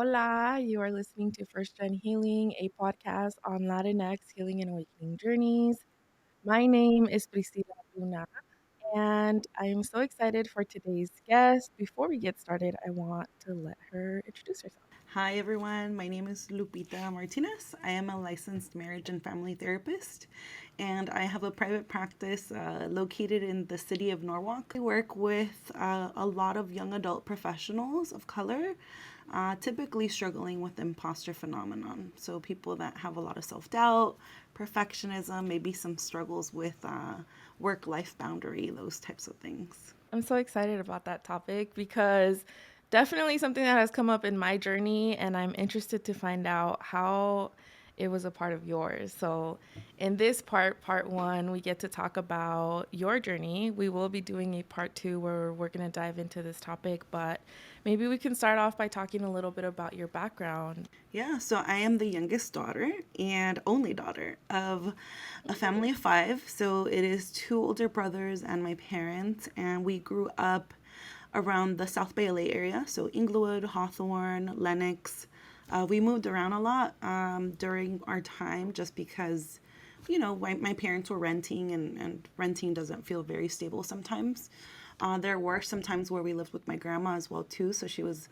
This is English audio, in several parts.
Hola. You are listening to First Gen Healing, a podcast on Latinx healing and awakening journeys. My name is Priscilla Luna, and I am so excited for today's guest. Before we get started, I want to let her introduce herself. Hi, everyone. My name is Lupita Martinez. I am a licensed marriage and family therapist, and I have a private practice located in the city of Norwalk. I work with a lot of young adult professionals of color, typically struggling with impostor phenomenon. So, people that have a lot of self doubt, perfectionism, maybe some struggles with work life boundary, those types of things. I'm so excited about that topic because definitely something that has come up in my journey, and I'm interested to find out how it was a part of yours. So, in this part one, we get to talk about your journey. We will be doing a part two where we're going to dive into this topic, but maybe we can start off by talking a little bit about your background. Yeah, so I am the youngest daughter and only daughter of a family of five. So it is two older brothers and my parents, and we grew up around the South Bay LA area. So Inglewood, Hawthorne, Lenox. We moved around a lot during our time just because, my parents were renting and renting doesn't feel very stable sometimes. There were some times where we lived with my grandma as well too. So she was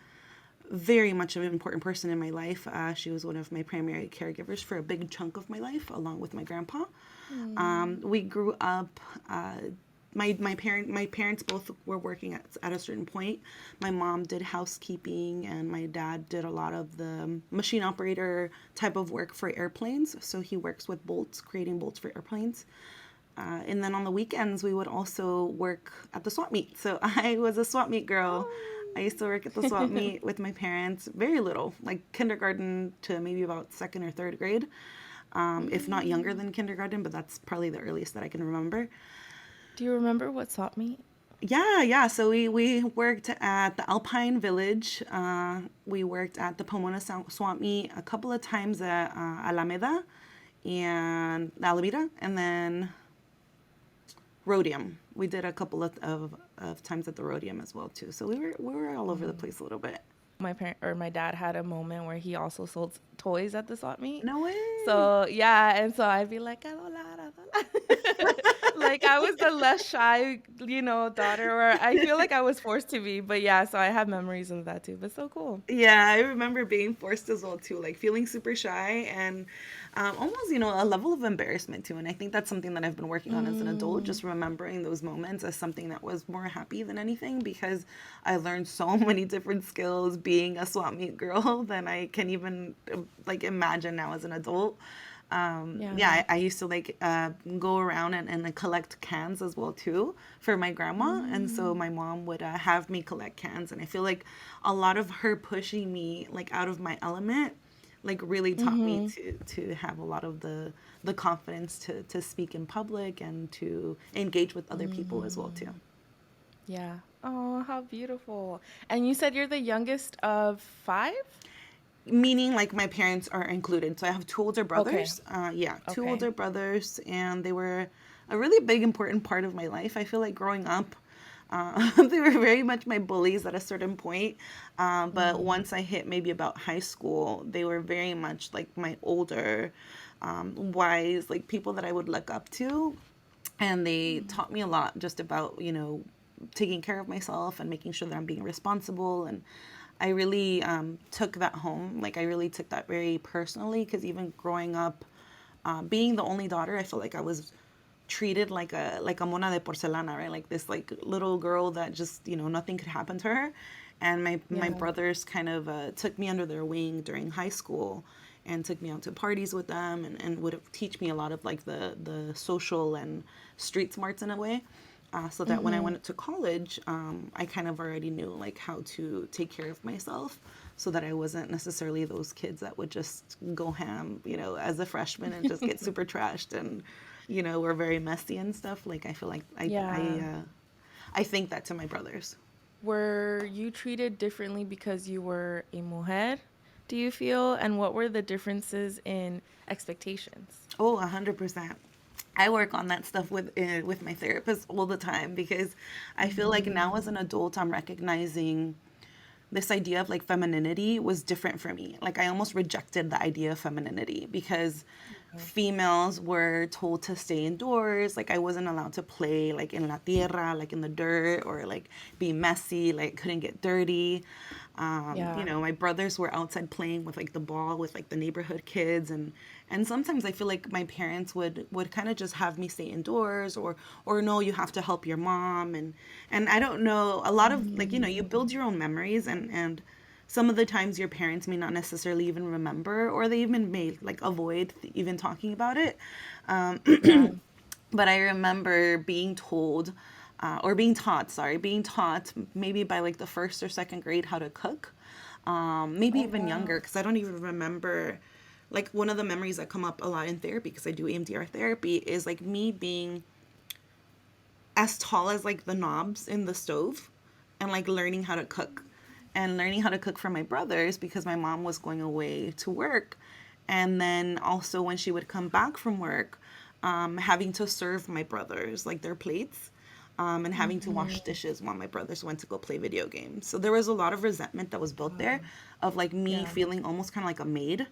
very much an important person in my life. She was one of my primary caregivers for a big chunk of my life, along with my grandpa. Mm. We grew up. My parents both were working at a certain point. My mom did housekeeping, and my dad did a lot of the machine operator type of work for airplanes. So he works with bolts, creating bolts for airplanes. And then on the weekends, we would also work at the swap meet. So I was a swap meet girl. I used to work at the swap meet with my parents, very little, like kindergarten to maybe about second or third grade, if not younger Mm. than kindergarten, but that's probably the earliest that I can remember. Do you remember what sought me? Yeah. So we worked at the Alpine Village. We worked at the Pomona Swap Meet a couple of times at Alameda and Alameda, and then Rhodium. We did a couple of times at the Rhodium as well too. So we were all over the place a little bit. My parent or my dad had a moment where he also sold toys at the swap meet. No way. So yeah, and so I'd be like, "Adola, adola." Like I was the less shy, daughter, or I feel like I was forced to be. But yeah, so I have memories of that too. But so cool. Yeah, I remember being forced as well too, like feeling super shy and almost, a level of embarrassment too. And I think that's something that I've been working on as an adult, Mm, just remembering those moments as something that was more happy than anything because I learned so many different skills being a swap meet girl than I can even like imagine now as an adult. Yeah, yeah. I used to like go around and collect cans as well too for my grandma, and so Mm, my mom would have me collect cans, and I feel like a lot of her pushing me like out of my element like really taught me mm-hmm. to have a lot of the confidence to speak in public and to engage with other people as well too. Mm, yeah. Oh, how beautiful. And you said you're the youngest of five? Meaning like my parents are included, so I have two older Okay. brothers. Yeah, two Okay. older brothers, and they were a really big important part of my life. I feel like growing up, they were very much my bullies at a certain point, but Mm, once I hit maybe about high school, they were very much like my older, wise, like people that I would look up to, and they mm, taught me a lot just about taking care of myself and making sure that I'm being responsible. And I really took that home. Like I really took that very personally because even growing up, being the only daughter, I felt like I was treated like a mona de porcelana, right? Like this like little girl that just nothing could happen to her. And my yeah. brothers kind of took me under their wing during high school and took me out to parties with them and would teach me a lot of like the social and street smarts in a way. So that when I Mm-hmm. went to college, I kind of already knew like how to take care of myself, so that I wasn't necessarily those kids that would just go ham, as a freshman and just get super trashed and, were very messy and stuff. Like I feel like Yeah. I think that to my brothers. Were you treated differently because you were a mujer, do you feel? And what were the differences in expectations? Oh, 100%. I work on that stuff with my therapist all the time because I feel like now Mm, as an adult, I'm recognizing this idea of like femininity was different for me. Like I almost rejected the idea of femininity because females were told to stay indoors. Like I wasn't allowed to play like in la tierra, like in the dirt, or like be messy, like couldn't get dirty. Yeah. My brothers were outside playing with like the ball with like the neighborhood kids, and sometimes I feel like my parents would kind of just have me stay indoors, or no, you have to help your mom, and I don't know, a lot of like, Mhm. you build your own memories, and some of the times your parents may not necessarily even remember, or they even may like avoid even talking about it. Yeah. But I remember being told, or being taught, sorry, being taught maybe by like the first or second grade how to cook. Maybe Oh, even wow. younger, because I don't even remember. Like one of the memories that come up a lot in therapy, because I do EMDR therapy, is like me being as tall as like the knobs in the stove, and like learning how to cook, and learning how to cook for my brothers because my mom was going away to work. And then also when she would come back from work, having to serve my brothers like their plates, and having to wash Mhm. dishes while my brothers went to go play video games. So there was a lot of resentment that was built there, of like me Yeah. feeling almost kind of like a maid,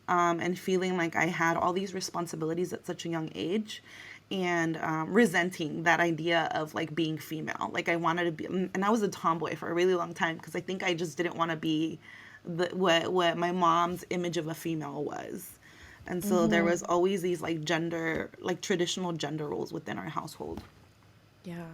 and feeling like I had all these responsibilities at such a young age, and resenting that idea of like being female. Like I wanted to be, and I was a tomboy for a really long time because I think I just didn't want to be what my mom's image of a female was. And so there Mhm. was always these like gender, like traditional gender roles within our household. Yeah.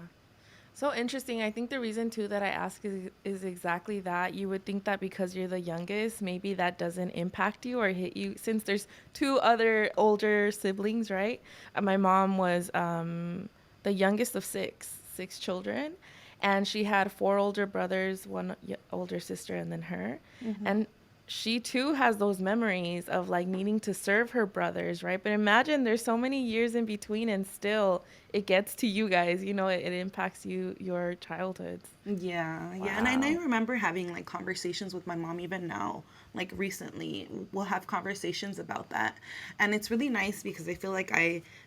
So interesting. I think the reason too that I ask is exactly that. You would think that because you're the youngest, maybe that doesn't impact you or hit you since there's two other older siblings, right? My mom was the youngest of six children, and she had four older brothers, one older sister, and then her. And she too has those memories of like needing to serve her brothers, right? But imagine there's so many years in between and still it gets to you guys, it impacts your childhoods. Yeah, yeah. And I Wow. remember having like conversations with my mom even now, like recently. We'll have conversations about that. And it's really nice because I feel like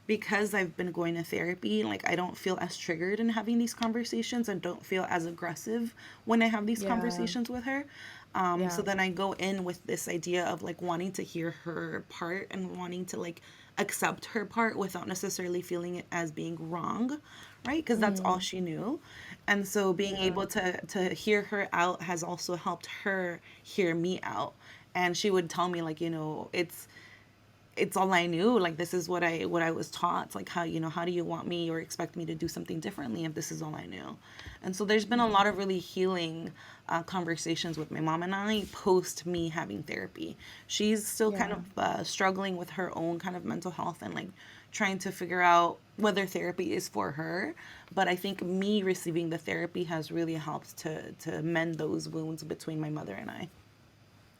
because I've been going to therapy, like I don't feel as triggered in having these conversations, and don't feel as aggressive when I have these Yeah. conversations with her. So Yeah. then I go in with this idea of like wanting to hear her part, and wanting to like accept her part without necessarily feeling it as being wrong, right? Because that's all Mm. she knew. And so being Yeah. able to hear her out has also helped her hear me out. And she would tell me like, it's all I knew. Like this is what I was taught. Like how do you want me or expect me to do something differently if this is all I knew? And so there's been a lot of really healing conversations with my mom and I post me having therapy. She's still kind Yeah. of struggling with her own kind of mental health, and like trying to figure out whether therapy is for her. But I think me receiving the therapy has really helped to mend those wounds between my mother and I.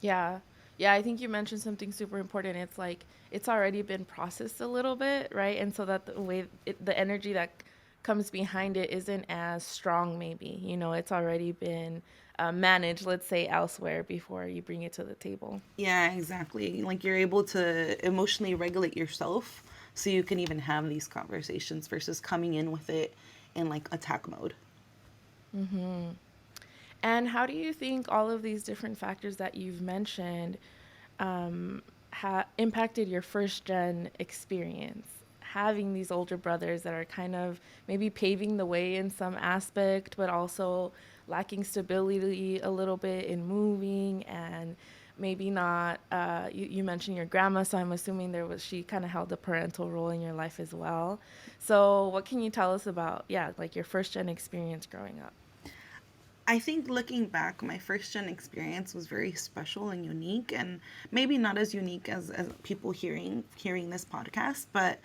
Yeah. Yeah, I think you mentioned something super important. It's like it's already been processed a little bit, right? And so that the energy that comes behind it isn't as strong, maybe. It's already been managed, let's say, elsewhere before you bring it to the table. Yeah, exactly. Like you're able to emotionally regulate yourself so you can even have these conversations versus coming in with it in like attack mode. Mm-hmm. And how do you think all of these different factors that you've mentioned impacted your first gen experience? Having these older brothers that are kind of maybe paving the way in some aspect, but also lacking stability a little bit in moving and maybe not. You mentioned your grandma, so I'm assuming she kind of held a parental role in your life as well. So, what can you tell us about, yeah, like your first gen experience growing up? I think looking back, my first gen experience was very special and unique, and maybe not as unique as people hearing this podcast, but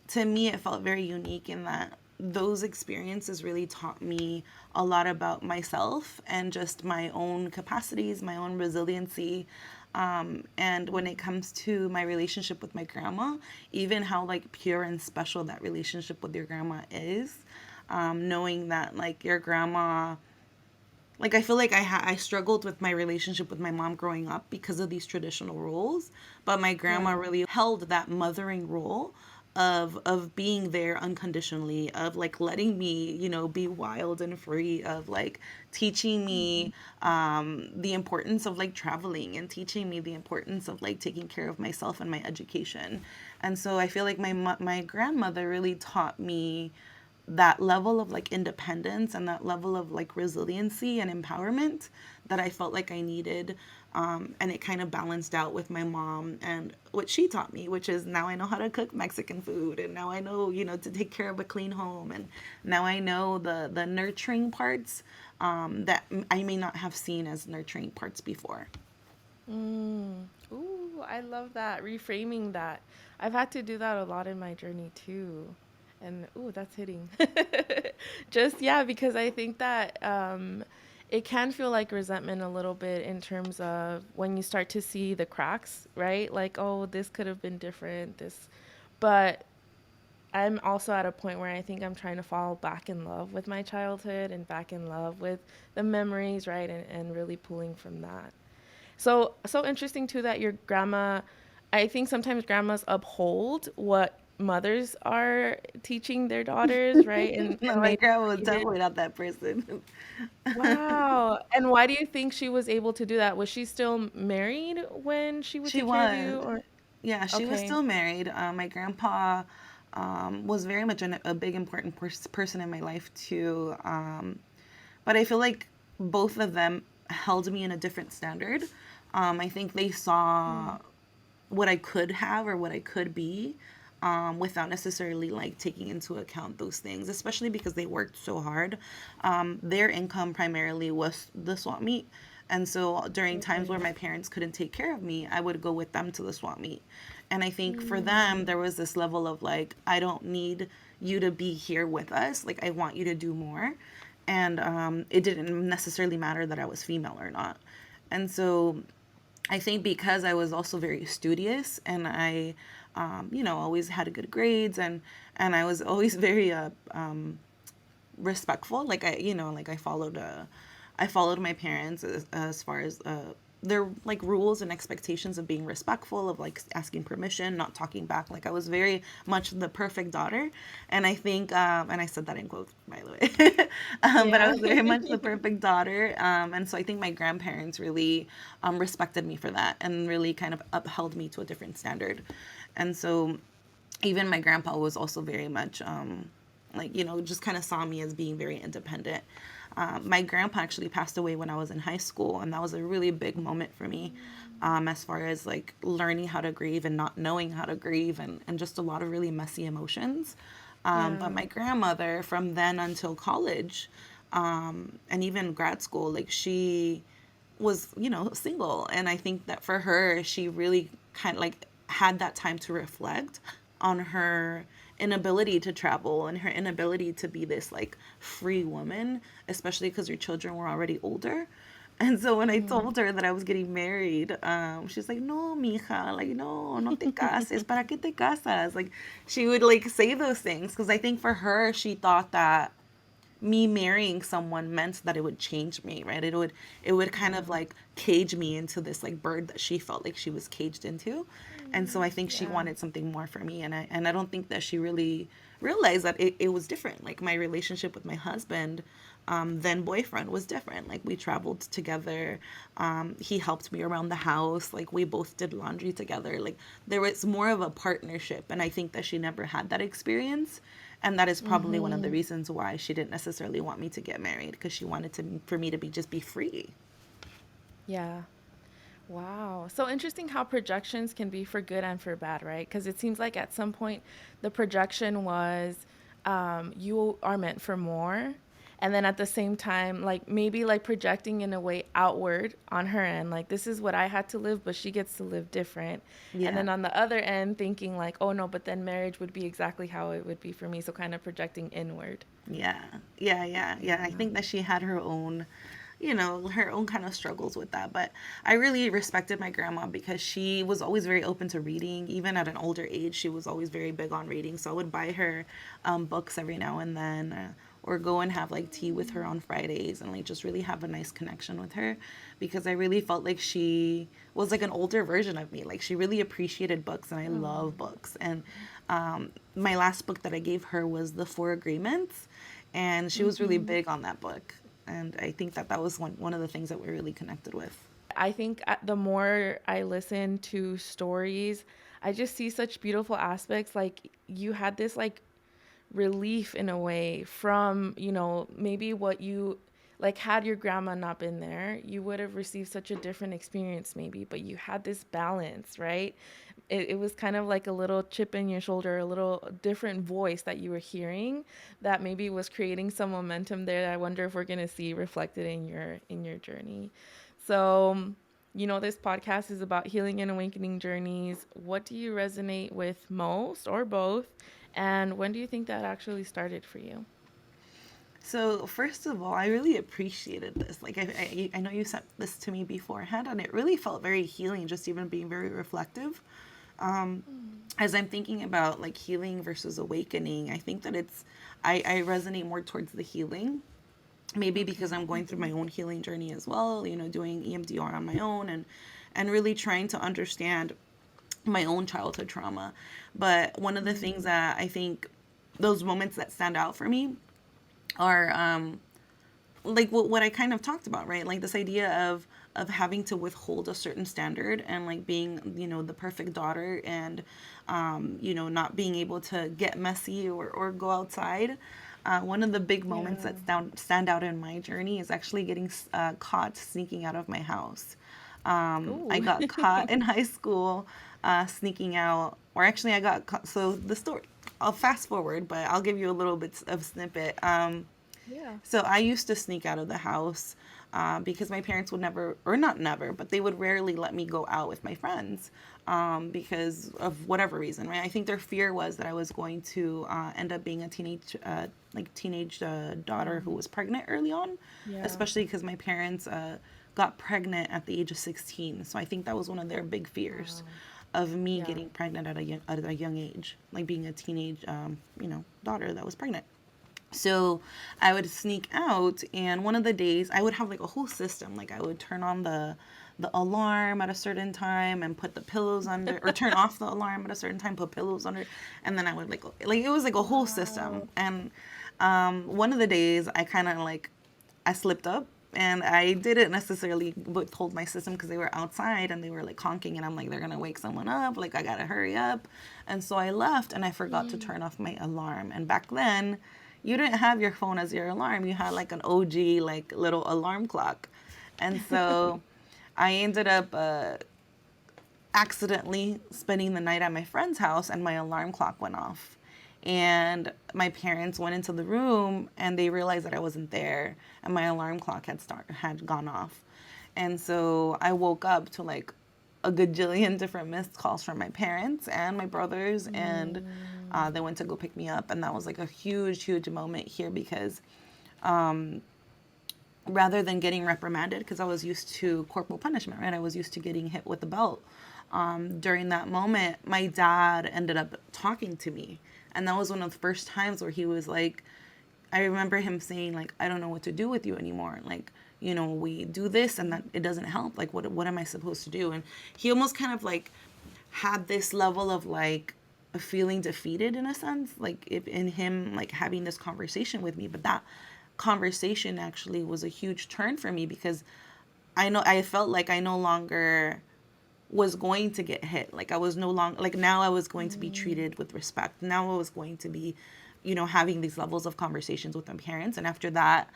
to me it felt very unique in that those experiences really taught me a lot about myself and just my own capacities, my own resiliency. And when it comes to my relationship with my grandma, even how like pure and special that relationship with your grandma is, knowing that like your grandma, like I feel like I struggled with my relationship with my mom growing up because of these traditional roles, but my grandma Yeah. really held that mothering role of being there unconditionally, of like letting me, be wild and free, of like teaching me the importance of like traveling, and teaching me the importance of like taking care of myself and my education. And so I feel like my grandmother really taught me that level of like independence and that level of like resiliency and empowerment that I felt like I needed. And it kind of balanced out with my mom and what she taught me, which is now I know how to cook Mexican food, and now I know, to take care of a clean home, and now I know the nurturing parts that I may not have seen as nurturing parts before. Mm. Ooh, I love that. Reframing that. I've had to do that a lot in my journey too. And ooh, that's hitting. Just yeah, because I think that it can feel like resentment a little bit in terms of when you start to see the cracks, right? Like, oh, this could have been different, this. But I'm also at a point where I think I'm trying to fall back in love with my childhood and back in love with the memories, right? And really pulling from that. So interesting too that your grandma, I think sometimes grandmas uphold what mothers are teaching their daughters, right? No, And my maybe grandma was even definitely not that person. wow. And why do you think she was able to do that? Was she still married when she would She take care of was. you or Yeah, she was okay. still married. My grandpa was very much a big, important person in my life, too. But I feel like both of them held me in a different standard. I think they saw Mm, what I could have or what I could be, without necessarily like taking into account those things, especially because they worked so hard. Their income primarily was the swap meet. And so during times where okay. my parents couldn't take care of me, I would go with them to the swap meet. And I think for them, Mm, there was this level of like, I don't need you to be here with us. Like, I want you to do more. And it didn't necessarily matter that I was female or not. And so I think because I was also very studious, and I, always had good grades, and I was always very respectful. Like like I followed my parents as far as their like rules and expectations of being respectful, of like asking permission, not talking back. Like I was very much the perfect daughter, and I think, and I said that in quotes, by the way, but I yeah. was very much the perfect daughter, and so I think my grandparents really respected me for that, and really kind of upheld me to a different standard, and so even my grandpa was also very much like just kind of saw me as being very independent. My grandpa actually passed away when I was in high school, and that was a really big moment for me, as far as like learning how to grieve and not knowing how to grieve, and just a lot of really messy emotions. But Yeah. my grandmother, from then until college, and even grad school, like she was, single. And I think that for her, she really kind of like had that time to reflect on her inability to travel and her inability to be this like free woman, especially because her children were already older. And so when I Mm. told her that I was getting married, she's like, "No, mija, like no te cases. ¿Para qué te casas?" Like she would like say those things because I think for her, she thought that me marrying someone meant that it would change me, right? It would kind of Yeah. like cage me into this like bird that she felt like she was caged into. And so I think she Yeah. wanted something more for me, and I don't think that she really realized that it was different. Like my relationship with my husband, then boyfriend, was different. Like we traveled together. He helped me around the house. Like we both did laundry together. Like there was more of a partnership, and I think that she never had that experience, and that is probably one of the Mhm. reasons why she didn't necessarily want me to get married, because she wanted to for me to be free. Yeah. Wow. So interesting how projections can be for good and for bad, right? Because it seems like at some point the projection was you are meant for more. And then at the same time, like maybe like projecting in a way outward on her end, like this is what I had to live, but she gets to live different. And Yeah. then on the other end, thinking like, oh no, but then marriage would be exactly how it would be for me. So kind of projecting inward. Yeah. Yeah. I Yeah. think that she had her own, her own kind of struggles with that. But I really respected my grandma because she was always very open to reading. Even at an older age, she was always very big on reading. So I would buy her books every now and then. or go and have like tea with her on Fridays and like just really have a nice connection with her, because I really felt like she was like an older version of me. Like she really appreciated books, and I Oh. love books. And my last book that I gave her was The Four Agreements, and she was really Hmm. big on that book. And I think that that was one of the things that we really connected with. I think the more I listen to stories, I just see such beautiful aspects. Like you had this like relief in a way from, maybe what you like had your grandma not been there, you would have received such a different experience maybe, but you had this balance, right? It was kind of like a little chip in your shoulder, a little different voice that you were hearing that maybe was creating some momentum there that I wonder if we're going to see reflected in your journey. So, this podcast is about healing and awakening journeys. What do you resonate with most or both? And when do you think that actually started for you? So first of all, I really appreciated this. Like I know you sent this to me beforehand, and it really felt very healing. Just even being very reflective. As I'm thinking about like healing versus awakening, I think that I resonate more towards the healing. Maybe because Okay. I'm going through my own healing journey as well. Doing EMDR on my own, and really trying to understand my own childhood trauma. But one of the things Mm, that I think those moments that stand out for me are like what I kind of talked about, right? Like this idea of having to withhold a certain standard, and like being, the perfect daughter, and not being able to get messy, or go outside. One of the big moments yeah. that stand out in my journey is actually getting caught sneaking out of my house. I Ooh. got caught in high school sneaking out, or actually I got caught. So the story, I'll fast forward, but I'll give you a little bit of snippet. Yeah. So I used to sneak out of the house because my parents would never, or not never, but they would rarely let me go out with my friends because of whatever reason, right? I think their fear was that I was going to end up being a teenage daughter who Um, was pregnant early on, yeah. especially because my parents got pregnant at the age of 16. So I think that was one of their big fears Wow. of me Yeah. getting pregnant at a young age, like being a teenage, daughter that was pregnant. So I would sneak out, and one of the days I would have like a whole system. Like I would turn on the alarm at a certain time and put the pillows under, or turn off the alarm at a certain time, put pillows under, and then I would like it was like a whole system. Wow. And one of the days I kind of like I slipped up, and I didn't necessarily told my system because they were outside and they were like honking, and I'm like, they're gonna wake someone up, like I gotta hurry up. And so I left, and I forgot to Mm. turn off my alarm. And back then you didn't have your phone as your alarm, you had like an OG like little alarm clock. And so I ended up accidentally spending the night at my friend's house, and my alarm clock went off. And my parents went into the room, and they realized that I wasn't there, and my alarm clock had gone off. And so I woke up to like a gajillion different missed calls from my parents and my brothers, and Mm. they went to go pick me up. And that was like a huge moment here, because rather than getting reprimanded, because I was used to corporal punishment, right? I was used to getting hit with a belt. During that moment, my dad ended up talking to me. And that was one of the first times where he was like, I remember him saying, like, I don't know what to do with you anymore. Like, we do this and that it doesn't help. Like, what am I supposed to do? And he almost kind of like had this level of like a feeling defeated in a sense, like if in him like having this conversation with me. But that conversation actually was a huge turn for me, because I felt like I no longer was going to get hit. Like I was no longer like now I was going to be Mm. treated with respect. Now I was going to be, having these levels of conversations with my parents. And after that,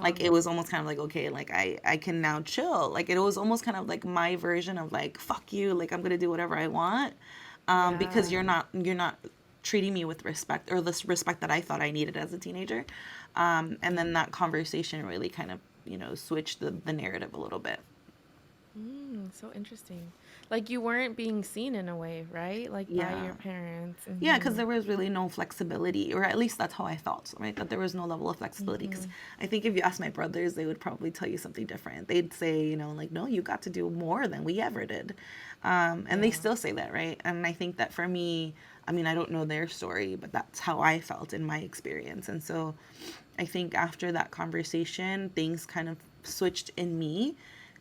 like Wow. it was almost kind of like, okay, like I can now chill. Like it was almost kind of like my version of like, fuck you, like I'm gonna do whatever I want. Because Yeah. you're not treating me with respect, or this respect that I thought I needed as a teenager. And then that conversation really kind of, switched the narrative a little bit. So interesting. Like you weren't being seen in a way, right? Like by Yeah. your parents. Yeah, because Mm-hmm. there was really no flexibility, or at least that's how I felt, right? That there was no level of flexibility. Because Mm-hmm. I think if you ask my brothers, they would probably tell you something different. They'd say, like, no, you got to do more than we ever did. And they Yeah. still say that, right? And I think that for me, I mean, I don't know their story, but that's how I felt in my experience. And so I think after that conversation, things kind of switched in me,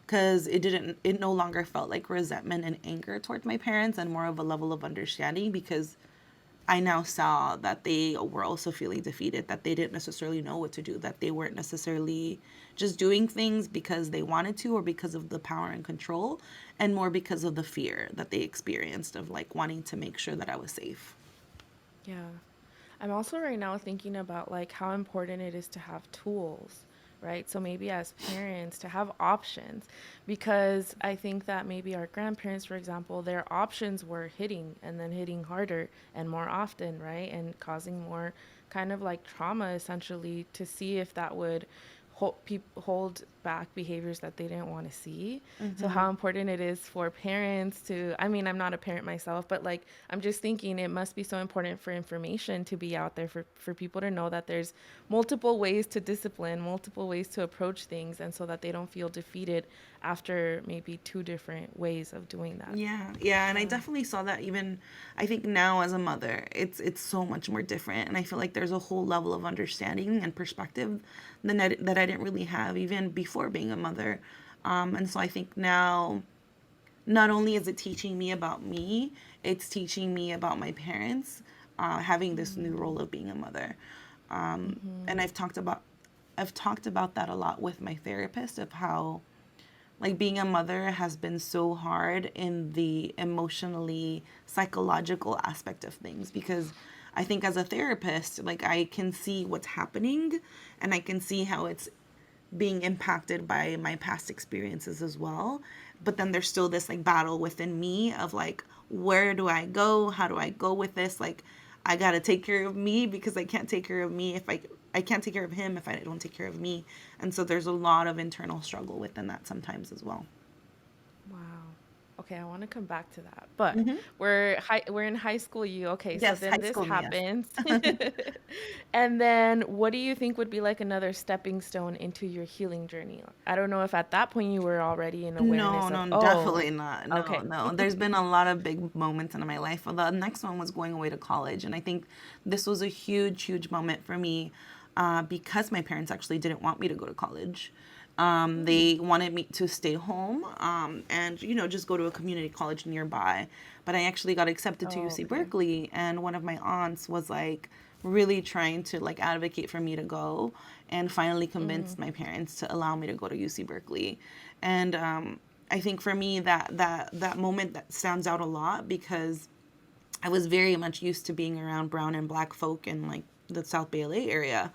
because it no longer felt like resentment and anger towards my parents, and more of a level of understanding, because I now saw that they were also feeling defeated, that they didn't necessarily know what to do, that they weren't necessarily just doing things because they wanted to or because of the power and control, and more because of the fear that they experienced of like wanting to make sure that I was safe. Yeah. I'm also right now thinking about like how important it is to have tools, right? So maybe as parents to have options, because I think that maybe our grandparents, for example, their options were hitting and then hitting harder and more often, right? And causing more kind of like trauma essentially, to see if that would hold back behaviors that they didn't want to see. So how important it is for parents to, I mean, I'm not a parent myself, but like I'm just thinking it must be so important for information to be out there for people to know that there's multiple ways to discipline, multiple ways to approach things, and so that they don't feel defeated after maybe two different ways of doing that. Yeah, yeah, and I Yeah. definitely saw that. Even I think now as a mother, it's so much more different, and I feel like there's a whole level of understanding and perspective that I didn't really have even before being a mother. And so I think now, not only is it teaching me about me, it's teaching me about my parents, having this new role of being a mother. And Mm-hmm. I've talked about that a lot with my therapist, of how like being a mother has been so hard in the emotionally psychological aspect of things, because I think as a therapist, like I can see what's happening, and I can see how it's being impacted by my past experiences as well. But then there's still this like battle within me of like, where do I go? How do I go with this? Like, I got to take care of me, because I can't take care of me if I can't take care of him if I don't take care of me. And so there's a lot of internal struggle within that sometimes as well. Wow. Okay, I want to come back to that. But Hmm. we're in high school you. Okay, so Yes, then high this school me, yes. happens. And then what do you think would be like another stepping stone into your healing journey? I don't know if at that point you were already in No, awareness of, no, oh, definitely not. No, okay. no. There's been a lot of big moments in my life. The next one was going away to college. And I think this was a huge, huge moment for me, because my parents actually didn't want me to go to college. Hmm. They wanted me to stay home, and, just go to a community college nearby. But I actually got accepted to Oh, UC okay. Berkeley. And one of my aunts was like really trying to like advocate for me to go, and finally Mm, convinced my parents to allow me to go to UC Berkeley. And I think for me that moment that stands out a lot, because I was very much used to being around brown and black folk in like the South Bay LA area.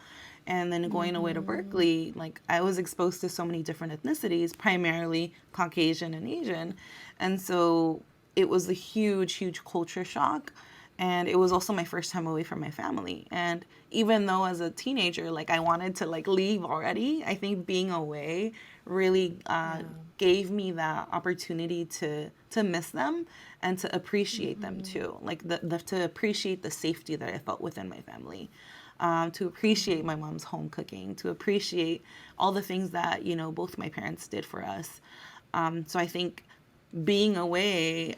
And then going away to mm-hmm. Berkeley, like I was exposed to so many different ethnicities, primarily Caucasian and Asian. And so it was a huge, huge culture shock. And it was also my first time away from my family. And even though as a teenager, like I wanted to like leave already, I think being away really Yeah. gave me that opportunity to miss them, and to appreciate them Mm-hmm. too. Like to appreciate the safety that I felt within my family, to appreciate my Mm-hmm. mom's home cooking, to appreciate all the things that both my parents did for us. So I think being away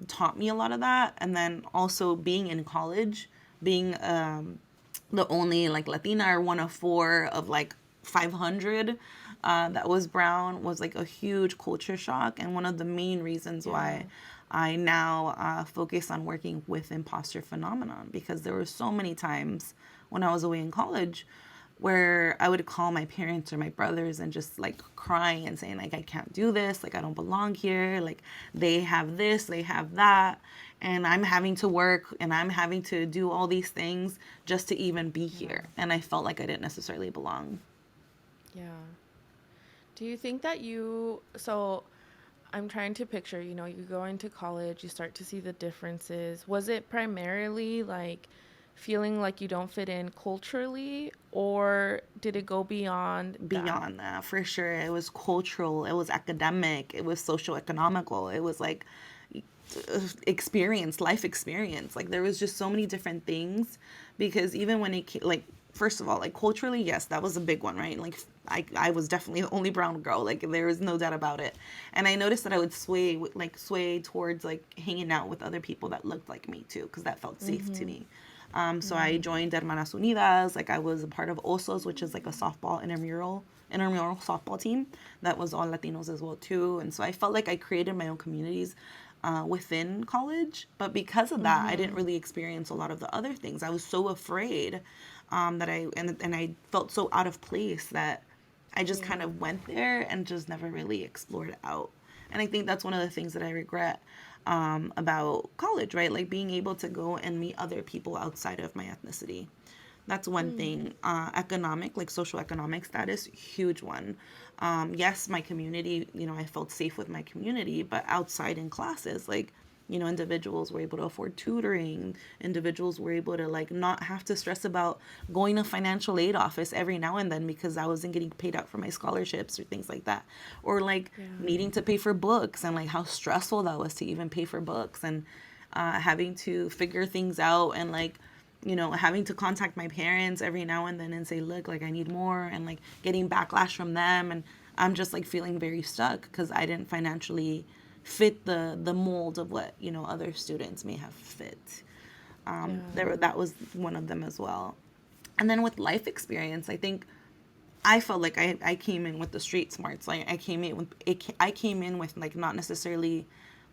taught me a lot of that, and then also being in college, being the only like Latina, or one of four of like 500 that was brown, was like a huge culture shock, and one of the main reasons why Yeah. I now focus on working with imposter phenomenon, because there were so many times when I was away in college where I would call my parents or my brothers and just like crying and saying like, I can't do this, like I don't belong here, like they have this, they have that, and I'm having to work and I'm having to do all these things just to even be Yeah. here, and I felt like I didn't necessarily belong. Yeah. Do you think that so I'm trying to picture, you go into college, you start to see the differences. Was it primarily like feeling like you don't fit in culturally, or did it go beyond that? Beyond that, for sure, it was cultural, it was academic, it was social economical, it was like experience, life experience. Like there was just so many different things, because even when like first of all, like culturally, yes, that was a big one, right? Like I was definitely the only brown girl. Like there was no doubt about it. And I noticed that I would sway towards like hanging out with other people that looked like me too, because that felt safe to me. So I joined Hermanas Unidas. Like I was a part of Osos, which is like a softball intramural softball team that was all Latinos as well too. And so I felt like I created my own communities within college. But because of that, I didn't really experience a lot of the other things. I was so afraid that and I felt so out of place that I just kind Yeah. of went there and just never really explored it out. And I think that's one of the things that I regret about college, right? Like being able to go and meet other people outside of my ethnicity. That's one thing. Economic, like social economic status, huge one. Yes, my community, I felt safe with my community, but outside in classes, like, individuals were able to afford tutoring. Individuals were able to, like, not have to stress about going to financial aid office every now and then because I wasn't getting paid out for my scholarships or things like that. Or, like, Yeah. needing to pay for books and, like, how stressful that was to even pay for books and having to figure things out and, like, having to contact my parents every now and then and say, look, like I need more, and like getting backlash from them. And I'm just like feeling very stuck because I didn't financially fit the mold of what, other students may have fit. Yeah. That was one of them as well. And then with life experience, I think I felt like I came in with the street smarts. Like I came in with like not necessarily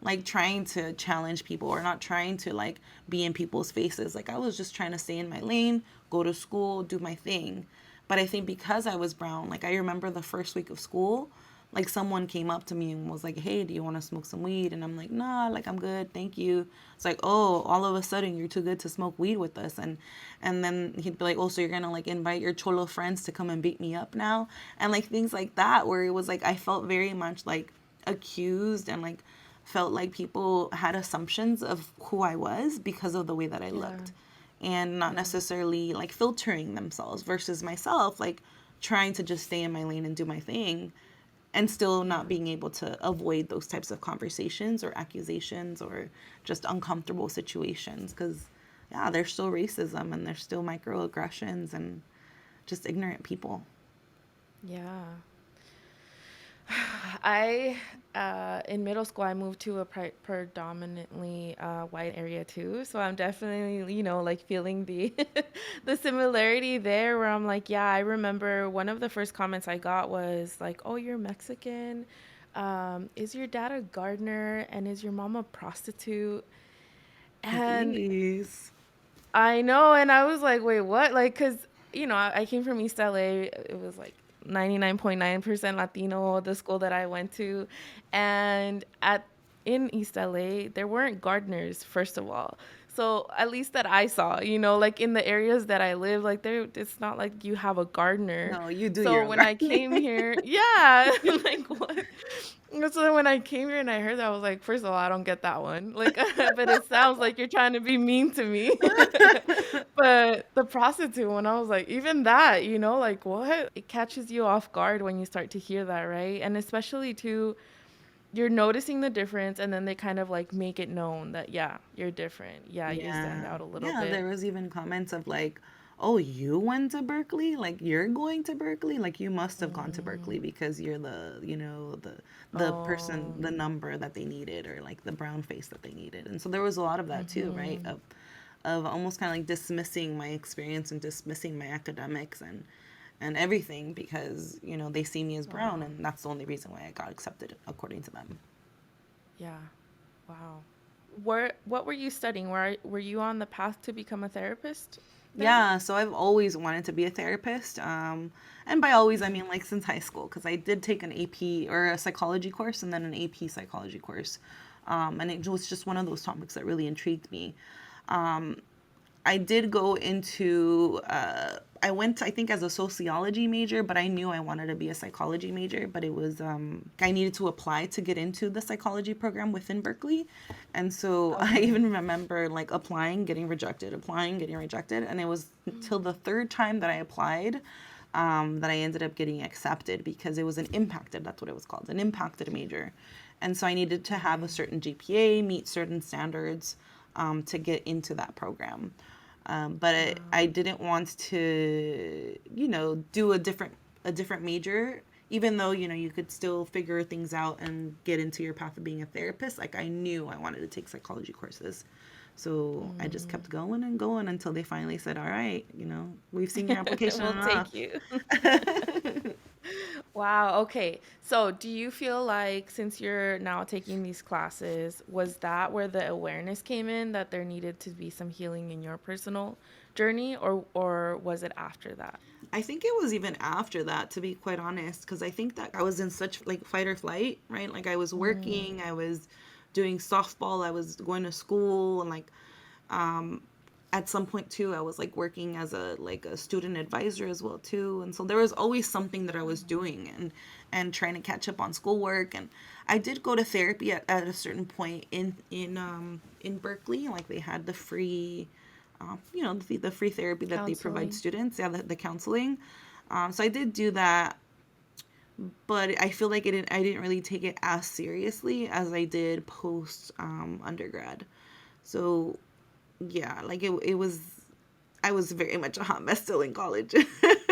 like trying to challenge people or not trying to like be in people's faces. Like I was just trying to stay in my lane, go to school, do my thing. But I think because I was brown, like I remember the first week of school, like someone came up to me and was like, "Hey, do you want to smoke some weed?" And I'm like, "Nah, like I'm good, thank you." It's like, "Oh, all of a sudden you're too good to smoke weed with us." And then he'd be like, "Oh, so you're gonna like invite your cholo friends to come and beat me up now?" And like things like that, where it was like I felt very much like accused and like felt like people had assumptions of who I was because of the way that I Yeah. looked, and not Yeah. necessarily like filtering themselves versus myself, like trying to just stay in my lane and do my thing and still Yeah. not being able to avoid those types of conversations or accusations or just uncomfortable situations because yeah, there's still racism and there's still microaggressions and just ignorant people. Yeah. I in middle school I moved to a predominantly white area too, so I'm definitely like feeling the the similarity there. Where I'm like, yeah, I remember one of the first comments I got was like, "Oh, you're Mexican. Is your dad a gardener and is your mom a prostitute?" And Jeez. I know, and I was like, "Wait, what?" Like, cause I came from East LA. It was like 99.9% Latino, the school that I went to, and at in East LA, there weren't gardeners, first of all. So at least that I saw, like in the areas that I live, like there, it's not like you have a gardener. No, you do your So own when I gardening. came here, yeah, like what? So then when I came here and I heard that, I was like, first of all, I don't get that one. Like, but it sounds like you're trying to be mean to me. But the prostitute one, I was like, even that, like what? It catches you off guard when you start to hear that, right? And especially too, you're noticing the difference and then they kind of like make it known that, yeah, you're different. Yeah, you stand Yeah. out a little Yeah, bit. there was even comments of like, "Oh, you went to Berkeley? Like you're going to Berkeley? Like you must have gone to Berkeley Mm. because you're the person, Oh, the number that they needed or like the brown face that they needed." And so there was a lot of that too, right? mm-hmm. Of almost kind of like dismissing my experience and dismissing my academics and everything because, they see me as brown Wow. and that's the only reason why I got accepted according to them. Yeah. Wow. What were you studying? Were you on the path to become a therapist then? Yeah, so I've always wanted to be a therapist. And by always, I mean like since high school, because I did take an AP or a psychology course and then an AP psychology course. And it was just one of those topics that really intrigued me. I did go into, I went, I think, as a sociology major, but I knew I wanted to be a psychology major. But it was, I needed to apply to get into the psychology program within Berkeley. And so I Okay. even remember like applying, getting rejected, applying, getting rejected. And it was till the third time that I applied that I ended up getting accepted because it was an impacted, that's what it was called, an impacted major. And so I needed to have a Okay. certain GPA, meet certain standards to get into that program. But Wow. I didn't want to, do a different. a different major, even though, you know, you could still figure things out and get into your path of being a therapist. Like, I knew I wanted to take psychology courses. So I just kept going and going until they finally said, all right, you know, we've seen your application We'll enough. take you. Wow. Okay. So, do you feel like since you're now taking these classes, was that where the awareness came in that there needed to be some healing in your personal journey, or was it after that? I think it was even after that, to be quite honest, because I think that I was in such like fight or flight, right? Like I was Mm, working, I was doing softball, I was going to school, and like at some point too, I was like working as a student advisor as well too, and so there was always something that I was doing and trying to catch up on schoolwork. And I did go to therapy at a certain point in Berkeley, like they had the free you know, the free therapy that they provide counseling. students, yeah, the counseling. So I did do that, but I feel like I didn't really take it as seriously as I did post undergrad. So yeah, like it was. I was very much a hot mess still in college,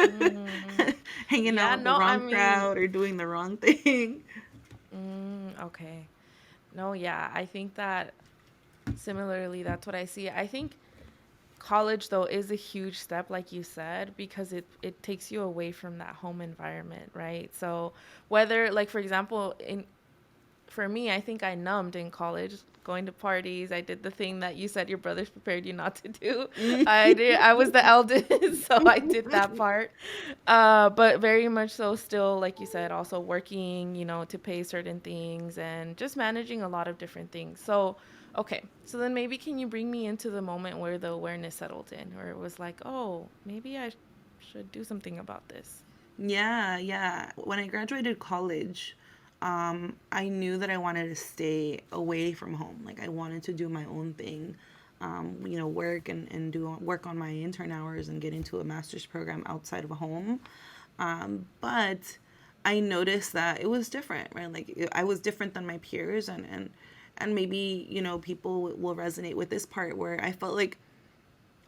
Mm, hanging out yeah. with the No, I wrong mean, crowd or doing the wrong thing. okay. No, yeah. I think that similarly, that's what I see. I think college though is a huge step like you said because it takes you away from that home environment, right? So whether like for example in for me, I think I numbed in college, going to parties. I did the thing that you said your brothers prepared you not to do. I did. I was the eldest, so I did that part. But very much so, still, like you said, also working, to pay certain things and just managing a lot of different things. So, okay. So then maybe can you bring me into the moment where the awareness settled in, where it was like, oh, maybe I should do something about this. Yeah, yeah. When I graduated college, I knew that I wanted to stay away from home. Like I wanted to do my own thing, you know, work and do work on my intern hours and get into a master's program outside of home. But I noticed that it was different, right? I was different than my peers, and maybe you know people will resonate with this part where I felt like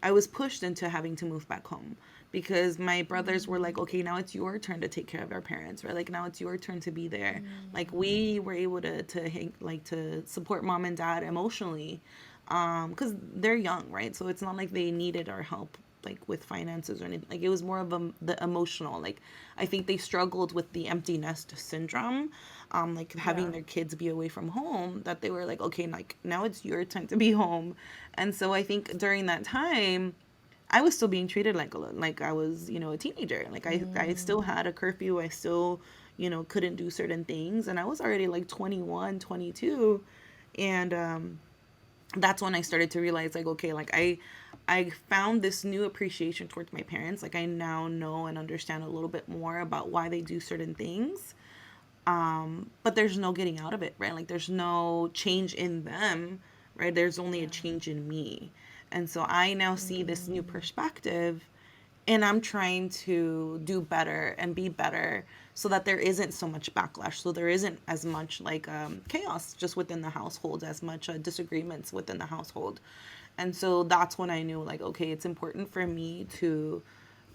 I was pushed into having to move back home because my brothers were like, okay, now it's your turn to take care of our parents, right? Like now it's your turn to be there. Like we were able to support mom and dad emotionally, because they're young, right? So it's not like they needed our help like with finances or anything. Like it was more of the emotional. Like I think they struggled with the empty nest syndrome, like having Yeah. their kids be away from home. That they were like, okay, like now it's your time to be home, and so I think during that time, I was still being treated like I was, you know, a teenager. Like I still Mm, had a curfew. I still, you know, couldn't do certain things, and I was already like 21, 22, and that's when I started to realize like okay, like I found this new appreciation towards my parents. Like I now know and understand a little bit more about why they do certain things. But there's no getting out of it, right? Like there's no change in them, right? There's only a yeah. change in me. And so I now see this new Mm, perspective, and I'm trying to do better and be better so that there isn't so much backlash. So there isn't as much like chaos just within the household, as much disagreements within the household. And so that's when I knew, like, okay, it's important for me to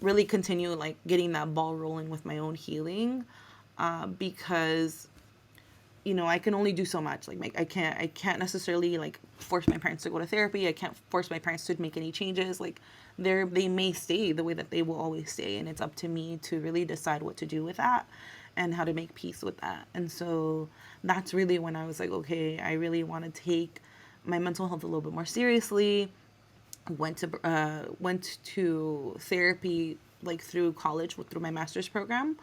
really continue like getting that ball rolling with my own healing, because you know I can only do so much. Like I can't necessarily like force my parents to go to therapy. I can't force my parents to make any changes. Like they may stay the way that they will always stay, and it's up to me to really decide what to do with that and how to make peace with that. And so that's really when I was like, okay, I really want to take my mental health a little bit more seriously. Went to therapy like through college through my master's program,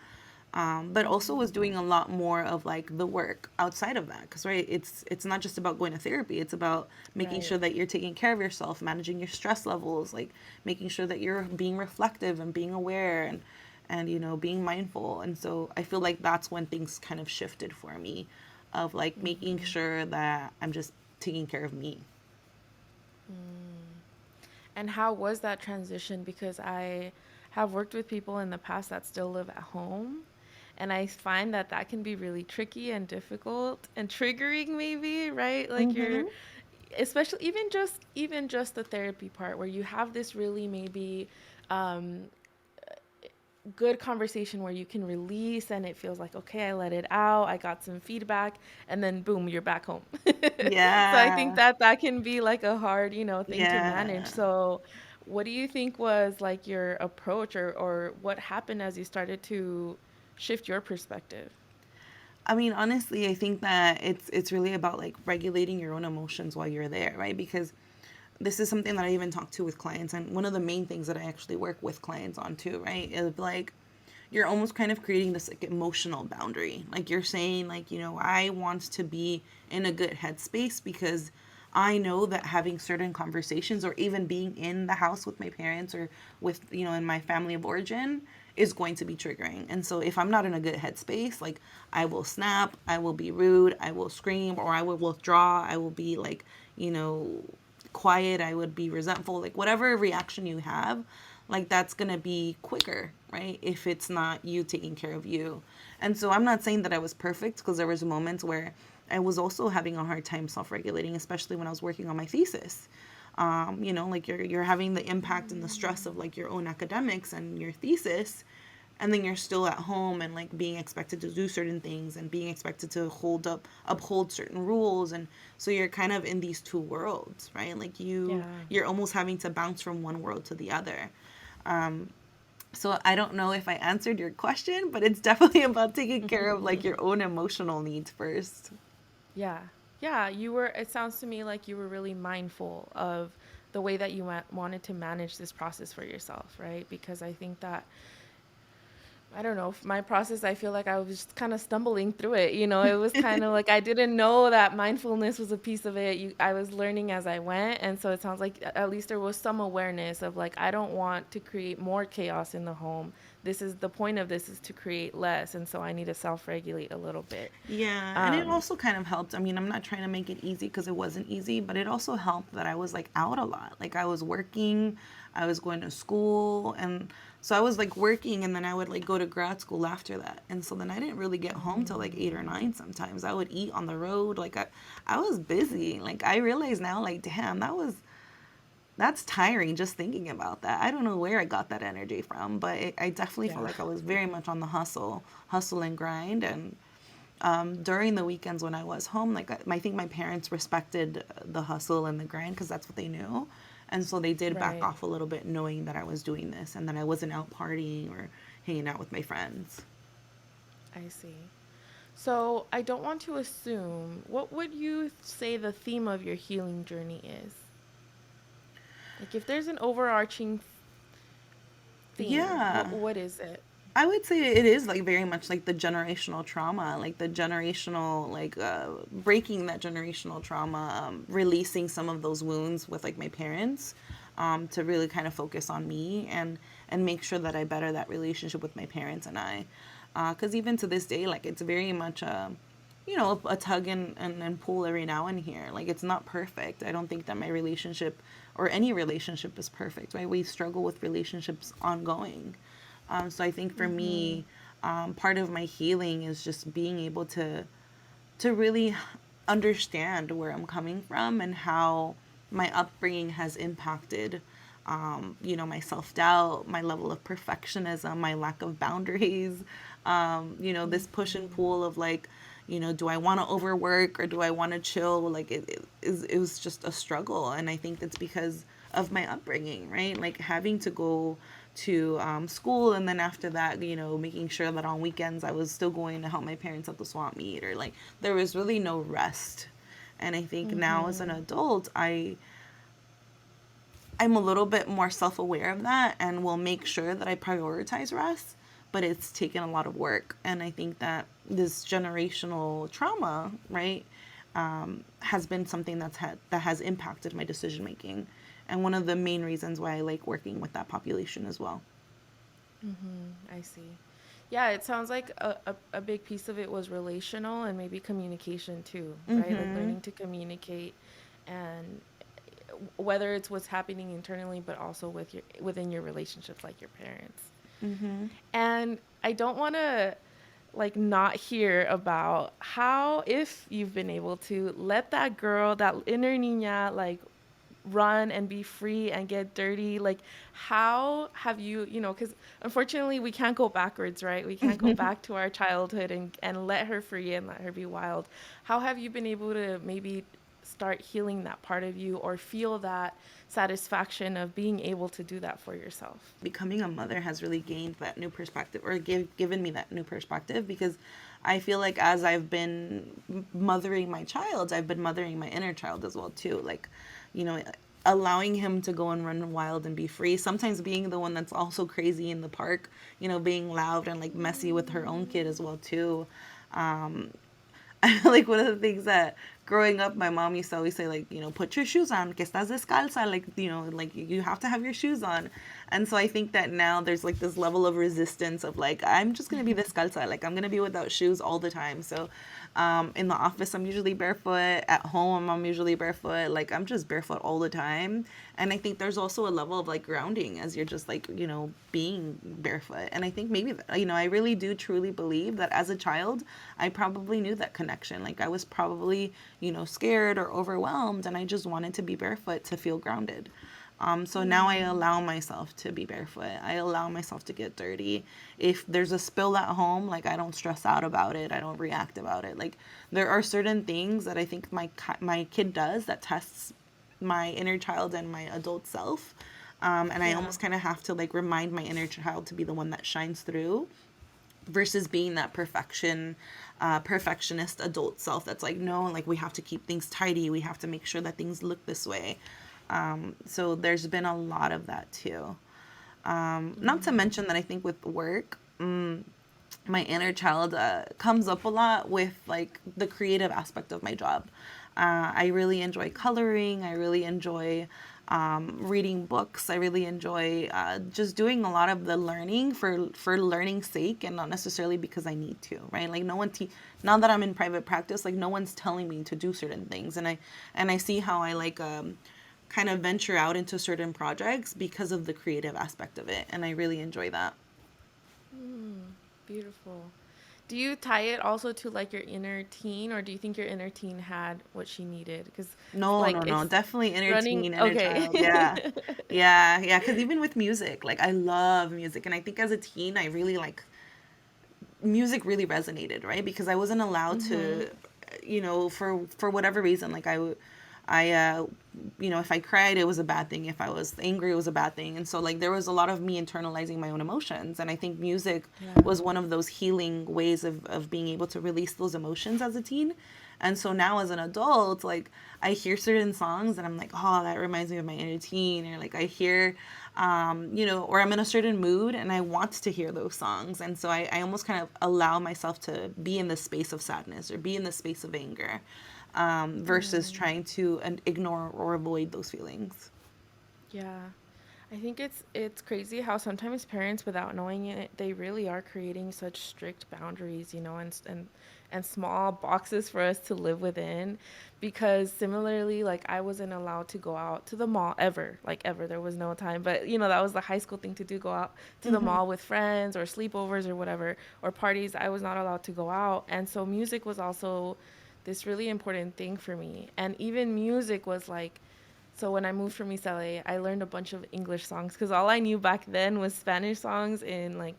but also was doing a lot more of like the work outside of that, because right, it's not just about going to therapy. It's about making right. sure that you're taking care of yourself, managing your stress levels, like making sure that you're being reflective and being aware, and you know being mindful. And so I feel like that's when things kind of shifted for me, of like making Mm-hmm. sure that I'm just taking care of me. And how was that transition? Because I have worked with people in the past that still live at home. And I find that that can be really tricky and difficult and triggering maybe, right? Like you're Mm-hmm. especially even just the therapy part where you have this really maybe um good conversation where you can release and it feels like, okay, I let it out, I got some feedback, and then boom, you're back home. So I think Yeah. that that can be like a hard, thing to manage. Yeah. So what do you think was like your approach, or what happened as you started to shift your perspective? I mean, honestly, I think that it's really about like regulating your own emotions while you're there, right? Because this is something that I even talk to with clients, and one of the main things that I actually work with clients on too, right? Is like you're almost kind of creating this like emotional boundary. Like you're saying like, I want to be in a good headspace because I know that having certain conversations or even being in the house with my parents or with, in my family of origin is going to be triggering. And so if I'm not in a good headspace, like I will snap, I will be rude, I will scream, or I will withdraw, I will be like, you know, quiet, I would be resentful, like whatever reaction you have, like that's gonna be quicker, right? If it's not you taking care of you. And so I'm not saying that I was perfect because there was moments where I was also having a hard time self-regulating, especially when I was working on my thesis. Like you're having the impact and the stress of like your own academics and your thesis, and then you're still at home and like being expected to do certain things and being expected to uphold certain rules, and so you're kind of in these two worlds, right? Like Yeah. you're almost having to bounce from one world to the other. So I don't know if I answered your question, but it's definitely about taking care of like your own emotional needs first. Yeah. Yeah, it sounds to me like you were really mindful of the way that you wanted to manage this process for yourself, right? Because I think that, I don't know, my process, I feel like I was just kind of stumbling through it. It was kind of like I didn't know that mindfulness was a piece of it. I was learning as I went. And so it sounds like at least there was some awareness of like, I don't want to create more chaos in the home. This is the point of this, is to create less. And so I need to self regulate a little bit. Yeah, and it Um, also kind of helped. I mean, I'm not trying to make it easy because it wasn't easy, but it also helped that I was like out a lot. Like I was working, I was going to school, and so I was like working, and then I would like go to grad school after that. And so then I didn't really get home till like 8 or 9 sometimes. I would eat on the road. Like I was busy. Like I realize now, like, damn, that's tiring just thinking about that. I don't know where I got that energy from, but I definitely felt yeah. like I was very much on the hustle and grind. And during the weekends when I was home, like I think my parents respected the hustle and the grind because that's what they knew. And so they did back Right. off a little bit knowing that I was doing this and that I wasn't out partying or hanging out with my friends. I see. So I don't want to assume, what would you say the theme of your healing journey is? Like if there's an overarching theme, what Yeah. what is it? I would say it is like very much like the generational trauma, like the generational, like breaking that generational trauma, releasing some of those wounds with like my parents, to really kind of focus on me and make sure that I better that relationship with my parents and I, because even to this day, like it's very much a tug and pull every now and here. Like it's not perfect. I don't think that my relationship or any relationship is perfect, right? We struggle with relationships ongoing. So I think for Mm-hmm. me, part of my healing is just being able to really understand where I'm coming from and how my upbringing has impacted, my self doubt, my level of perfectionism, my lack of boundaries, this push and pull of like, do I want to overwork or do I want to chill? Like it was just a struggle. And I think that's because of my upbringing, right? Like having to go to school and then after that, making sure that on weekends I was still going to help my parents at the swap meet or like there was really no rest. And I think now as an Mm-hmm. adult, I'm a little bit more self-aware of that and will make sure that I prioritize rest, but it's taken a lot of work. And I think that this generational trauma, right, has been something that has impacted my decision making, and one of the main reasons why I like working with that population as well. Mm-hmm. I see. Yeah, it sounds like a big piece of it was relational and maybe communication too, right? Like Mm-hmm. learning to communicate, and whether it's what's happening internally, but also within your relationships, like your parents. Mm-hmm. And I don't want to like not hear about how, if you've been able to let that girl, that inner niña, like run and be free and get dirty. Like, how have you, because unfortunately we can't go backwards, right? We can't go back to our childhood and let her free and let her be wild. How have you been able to maybe start healing that part of you or feel that satisfaction of being able to do that for yourself? Becoming a mother has really gained that new perspective, or given me that new perspective, because I feel like as I've been mothering my child, I've been mothering my inner child as well too. Like, you know, allowing him to go and run wild and be free. Sometimes being the one that's also crazy in the park, being loud and like messy with her own kid as well too. Um, I feel like one of the things that growing up, my mom used to always say, like, put your shoes on, que estás descalza, like, like you have to have your shoes on. And so I think that now there's like this level of resistance of like, I'm just going to be descalza, like, I'm going to be without shoes all the time. So in the office, I'm usually barefoot. At home, I'm usually barefoot. Like, I'm just barefoot all the time. And I think there's also a level of like grounding as you're just like, being barefoot. And I think maybe, I really do truly believe that as a child, I probably knew that connection. Like, I was probably, scared or overwhelmed, and I just wanted to be barefoot to feel grounded. So now I allow myself to be barefoot. I allow myself to get dirty. If there's a spill at home, like, I don't stress out about it. I don't react about it. Like, there are certain things that I think my kid does that tests my inner child and my adult self. And I Yeah. almost kind of have to like remind my inner child to be the one that shines through versus being that perfectionist adult self that's like, no, like, we have to keep things tidy, we have to make sure that things look this way. So there's been a lot of that too. Not to mention that I think with work, my inner child comes up a lot with like the creative aspect of my job. I really enjoy coloring. I really enjoy reading books. I really enjoy just doing a lot of the learning for learning's sake, and not necessarily because I need to. Right? Like, now that I'm in private practice, like, no one's telling me to do certain things, and I see how I like kind of venture out into certain projects because of the creative aspect of it, and I really enjoy that. Beautiful. Do you tie it also to like your inner teen, or do you think your inner teen had what she needed? Because No, like no, no. it's Definitely inner running. teen, inner Okay. child. Yeah. Yeah, yeah. Because even with music, like, I love music. And I think as a teen, I really like music really resonated, right? Because I wasn't allowed Mm-hmm. to, for whatever reason, like, if I cried, it was a bad thing. If I was angry, it was a bad thing. And so, like, there was a lot of me internalizing my own emotions. And I think music Yeah. was one of those healing ways of being able to release those emotions as a teen. And so now as an adult, like, I hear certain songs and I'm like, oh, that reminds me of my inner teen. Or like, I hear, or I'm in a certain mood and I want to hear those songs. And so I almost kind of allow myself to be in the space of sadness or be in the space of anger, versus trying to ignore or avoid those feelings. Yeah. I think it's crazy how sometimes parents, without knowing it, they really are creating such strict boundaries, and small boxes for us to live within. Because similarly, like, I wasn't allowed to go out to the mall ever, like, ever. There was no time, but that was the high school thing to do, go out to the Mm-hmm. mall with friends or sleepovers or whatever, or parties. I was not allowed to go out, and so music was also this really important thing for me. And even music was like, so when I moved from East LA, I learned a bunch of English songs because all I knew back then was Spanish songs in like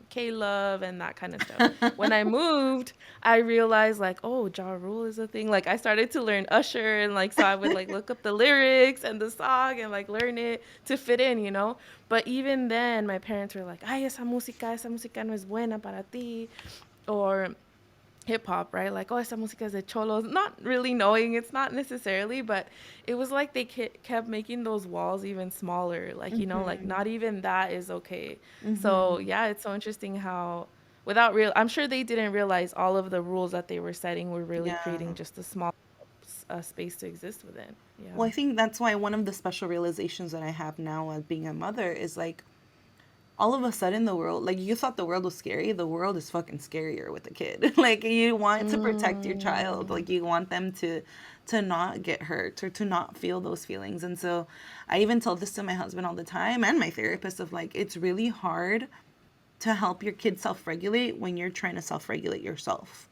K Love and that kind of stuff. When I moved, I realized, like, oh, Ja Rule is a thing. Like, I started to learn Usher, and like, so I would like look up the lyrics and the song and like learn it to fit in. But even then, my parents were like, ay, esa música no es buena para ti, or hip hop, right? Like, oh, esa música es de cholos. Not really knowing it's not necessarily, but it was like they kept making those walls even smaller. Like, like, Mm-hmm. not even that is okay. So, Mm-hmm. yeah, it's so interesting how, I'm sure they didn't realize all of the rules that they were setting were really Yeah. creating just a small space to exist within. Yeah. Well, I think that's why one of the special realizations that I have now as being a mother is like, all of a sudden the world, like, you thought the world was scary, the world is fucking scarier with a kid. Like, you want to protect your child, Mm. like, you want them to not get hurt or to not feel those feelings. And so I even tell this to my husband all the time and my therapist of like, it's really hard to help your kid self-regulate when you're trying to self-regulate yourself.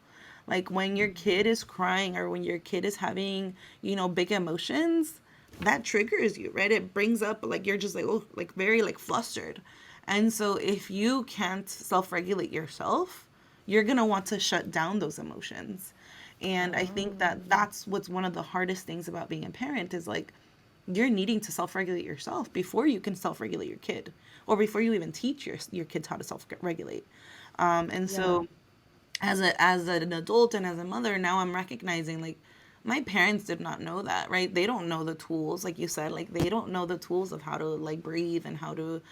Like, when your kid is crying or when your kid is having, big emotions, that triggers you, right? It brings up like you're just like, oh, like very like flustered. And so if you can't self-regulate yourself, you're going to want to shut down those emotions. And I think Oh, that that's what's one of the hardest things about being a parent is like you're needing to self-regulate yourself before you can self-regulate your kid, or before you even teach your kids how to self-regulate. And yeah, so as an adult and as a mother, now I'm recognizing like my parents did not know that, right? They don't know the tools, like you said, like they don't know the tools of how to like breathe and how to,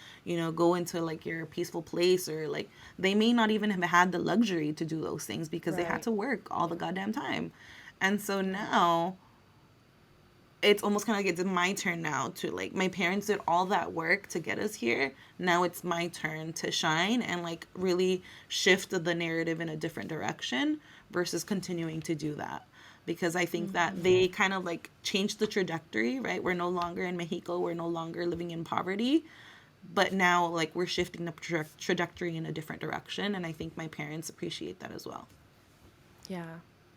go into like your peaceful place, or like they may not even have had the luxury to do those things because they had right. to work all the Yeah, goddamn time. And so yeah, now it's almost kind of like it's my turn now to like my parents did all that work to get us here. Now it's my turn to shine and like really shift the narrative in a different direction versus continuing to do that. Because I think that mm-hmm. they kind of like changed the trajectory, right? We're no longer in Mexico, we're no longer living in poverty, but now like we're shifting the trajectory in a different direction. And I think my parents appreciate that as well. Yeah.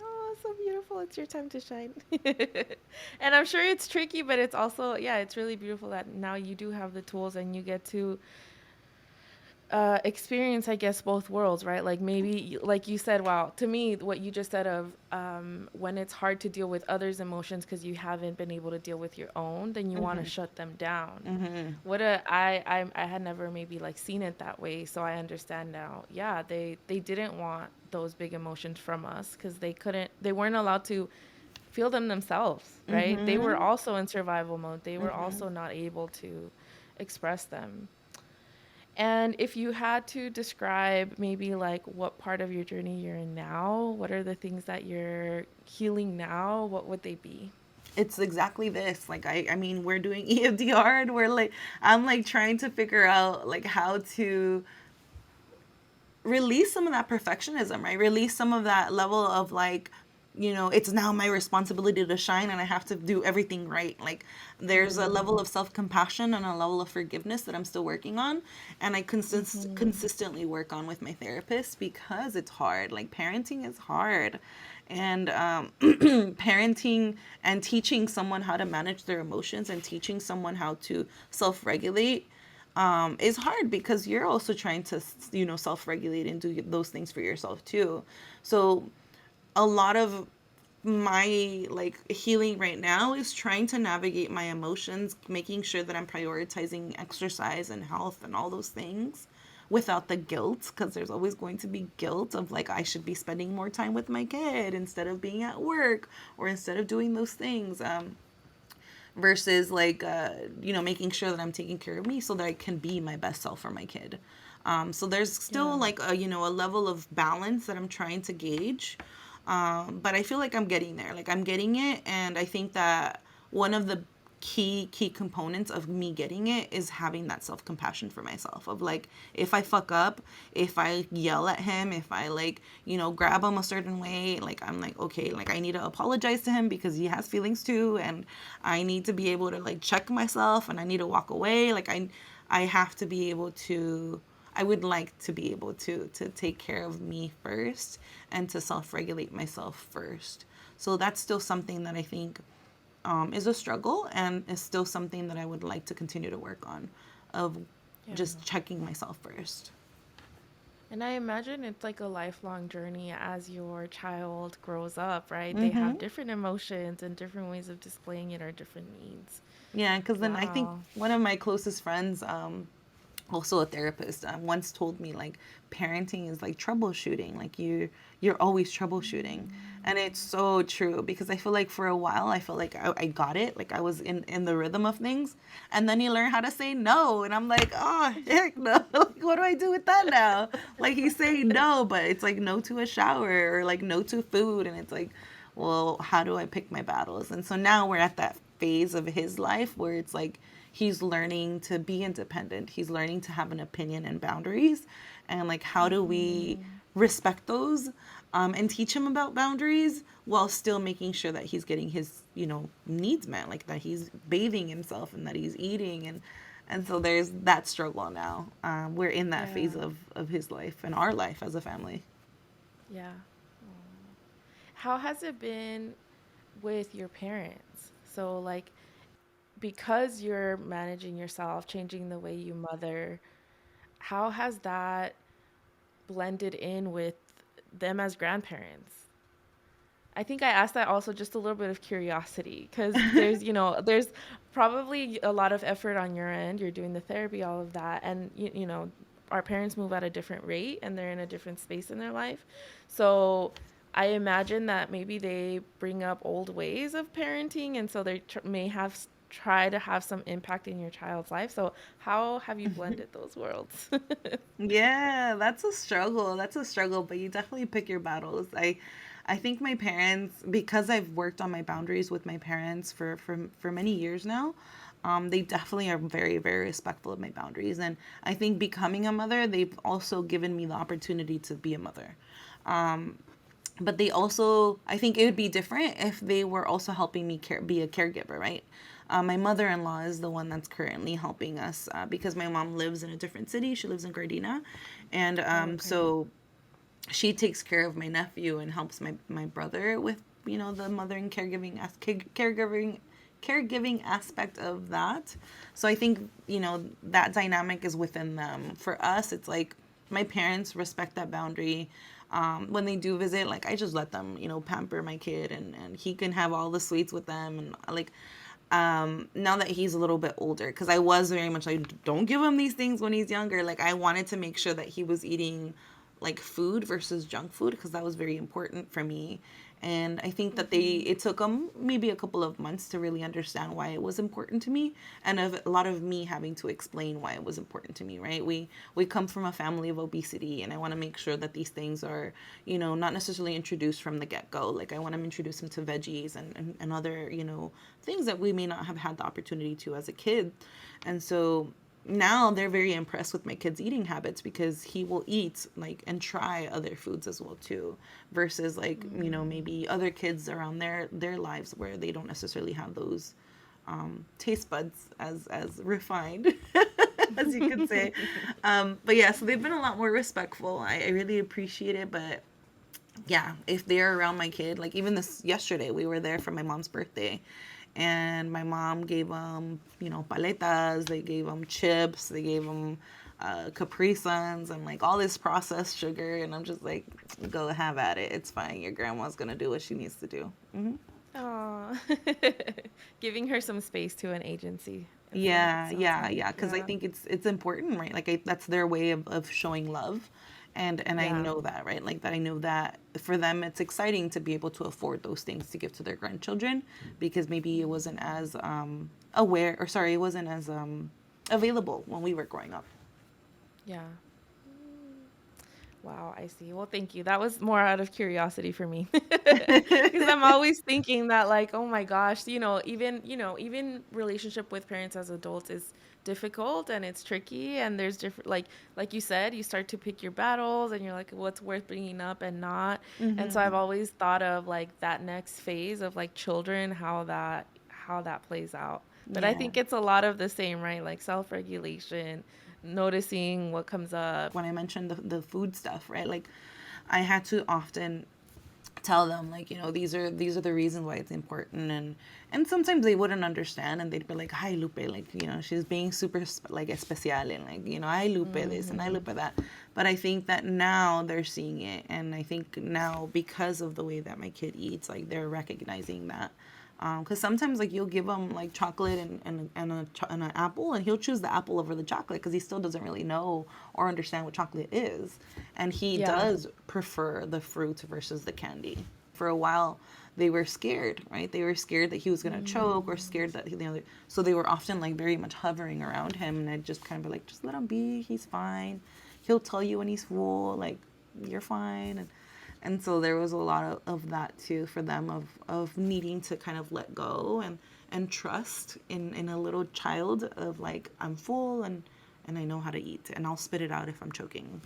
Oh, so beautiful. It's your time to shine. And I'm sure it's tricky, but it's also, yeah, it's really beautiful that now you do have the tools and you get to experience, I guess, both worlds, right? Like maybe, like you said, wow, to me, what you just said of when it's hard to deal with others' emotions because you haven't been able to deal with your own, then you want to shut them down. What a, I had never maybe like seen it that way, so I understand now. Yeah, they didn't want those big emotions from us because they weren't allowed to feel them themselves, right? They were also in survival mode. They were also not able to express them. And if you had to describe maybe like what part of your journey you're in now, what are the things that you're healing now? What would they be? It's exactly this. Like I mean, we're doing EFDR and we're like I'm like trying to figure out like how to release some of that perfectionism, right? Release some of that level of like, it's now my responsibility to shine and I have to do everything right. Like there's a Mm, level of self-compassion and a level of forgiveness that I'm still working on, and I mm-hmm. consistently work on with my therapist because it's hard. Like parenting is hard. And parenting and teaching someone how to manage their emotions and teaching someone how to self-regulate is hard because you're also trying to self-regulate and do those things for yourself too. So a lot of my like healing right now is trying to navigate my emotions, making sure that I'm prioritizing exercise and health and all those things without the guilt, because there's always going to be guilt of like I should be spending more time with my kid instead of being at work or instead of doing those things. Versus like making sure that I'm taking care of me so that I can be my best self for my kid. So there's still Yeah. like a level of balance that I'm trying to gauge, but I feel like I'm getting there, like I'm getting it. And I think that one of the key components of me getting it is having that self-compassion for myself, of like if I fuck up, if I yell at him, if I like grab him a certain way, like I'm like okay, like I need to apologize to him because he has feelings too, and I need to be able to like check myself and I need to walk away. Like I have to be able to, I would like to be able to take care of me first and to self-regulate myself first. So that's still something that I think is a struggle and is still something that I would like to continue to work on, of Yeah. just checking myself first. And I imagine it's like a lifelong journey as your child grows up, right? They Mm-hmm. have different emotions and different ways of displaying it or different needs. Yeah, because then I think Wow. one of my closest friends, also a therapist, once told me like parenting is like troubleshooting. Like you're always troubleshooting, and it's so true because I feel like for a while I felt like I got it, like I was in the rhythm of things, and then you learn how to say no, and I'm like, oh heck no, like what do I do with that now? Like he's saying no, but it's like no to a shower or like no to food, and it's like, well, how do I pick my battles? And so now we're at that phase of his life where it's like he's learning to be independent. He's learning to have an opinion and boundaries. And like, how do we Mm-hmm. respect those, and teach him about boundaries while still making sure that he's getting his, needs met, like that he's bathing himself and that he's eating. And so there's that struggle now. We're in that phase Yeah. of his life and our life as a family. Yeah. How has it been with your parents? So, like, because you're managing yourself, changing the way you mother, how has that blended in with them as grandparents? I think I asked that also just a little bit of curiosity because there's probably a lot of effort on your end. You're doing the therapy, all of that. And, our parents move at a different rate and they're in a different space in their life. So I imagine that maybe they bring up old ways of parenting. And so they may have try to have some impact in your child's life. So how have you blended those worlds? Yeah, that's a struggle. That's a struggle, but you definitely pick your battles. I think my parents, because I've worked on my boundaries with my parents for many years now, they definitely are very, very respectful of my boundaries. And I think becoming a mother, they've also given me the opportunity to be a mother. But they also, I think it would be different if they were also helping me be a caregiver, right? My mother-in-law is the one that's currently helping us because my mom lives in a different city. She lives in Gardena, and Okay. so she takes care of my nephew and helps my brother with the mothering caregiving aspect of that. So I think that dynamic is within them. For us, it's like my parents respect that boundary. When they do visit, like I just let them pamper my kid, and he can have all the sweets with them, and like now that he's a little bit older, because I was very much like, don't give him these things when he's younger. Like I wanted to make sure that he was eating like food versus junk food because that was very important for me. And I think that Mm-hmm. it took them maybe a couple of months to really understand why it was important to me, and a lot of me having to explain why it was important to me. Right? We come from a family of obesity, and I want to make sure that these things are not necessarily introduced from the get go. Like I want to introduce them to veggies and other things that we may not have had the opportunity to as a kid, and so now they're very impressed with my kids eating habits because he will eat like and try other foods as well too, versus like maybe other kids around their lives where they don't necessarily have those taste buds as refined as you could say. But yeah, so they've been a lot more respectful. I really appreciate it. But yeah, if they're around my kid, like even this yesterday, we were there for my mom's birthday, and my mom gave them, paletas, they gave them chips, they gave them Capri Suns, and like all this processed sugar, and I'm just like, go have at it. It's fine. Your grandma's gonna do what she needs to do. Aw. Giving her some space to an agency is what it Yeah, sounds yeah, like. yeah. Because I Yeah. think it's important, right? Like that's their way of showing love, and I Yeah. know that, right? Like that I know that for them it's exciting to be able to afford those things to give to their grandchildren because maybe it wasn't as aware, or sorry, it wasn't as available when we were growing up. Yeah. Wow, I see. Well, thank you. That was more out of curiosity for me. Because I'm always thinking that, like, oh my gosh, even relationship with parents as adults is difficult and it's tricky. And there's different, like you said, you start to pick your battles and you're like, what's worth bringing up and not. And so I've always thought of like that next phase of like children, how that plays out. But I Yeah. think it's a lot of the same, right? Like self-regulation, noticing what comes up. When I mentioned the food stuff, right? Like I had to often tell them like these are the reasons why it's important, and sometimes they wouldn't understand and they'd be like, hi Lupe, like she's being super like especial, and like I Lupe this and I Hmm. Lupe that. But I think that now they're seeing it, and I think now because of the way that my kid eats, like they're recognizing that. Because sometimes like you'll give him like chocolate and an apple, and he'll choose the apple over the chocolate because he still doesn't really know or understand what chocolate is, and he Yeah. does prefer the fruit versus the candy. For a while, they were scared, right? They were scared that he was gonna choke, or Mm. scared that so they were often like very much hovering around him, and I just kind of be like, just let him be. He's fine. He'll tell you when he's full. Like you're fine. And so there was a lot of that too for them of needing to kind of let go and trust in a little child of like, I'm full, and I know how to eat, and I'll spit it out if I'm choking.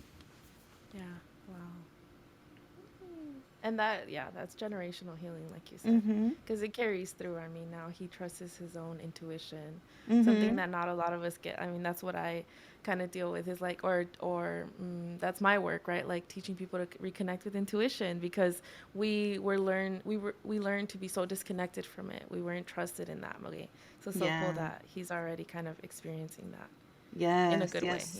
Yeah. Wow. And that, yeah, that's generational healing, like you said, Mm-hmm. because it carries through. I mean, now he trusts his own intuition, something Mm-hmm. that not a lot of us get. I mean, that's what I kind of deal with is like, that's my work, right? Like teaching people to reconnect with intuition because we learned to be so disconnected from it. We weren't trusted in that way. So cool Yeah. that he's already kind of experiencing that in a Yes, good way, yes.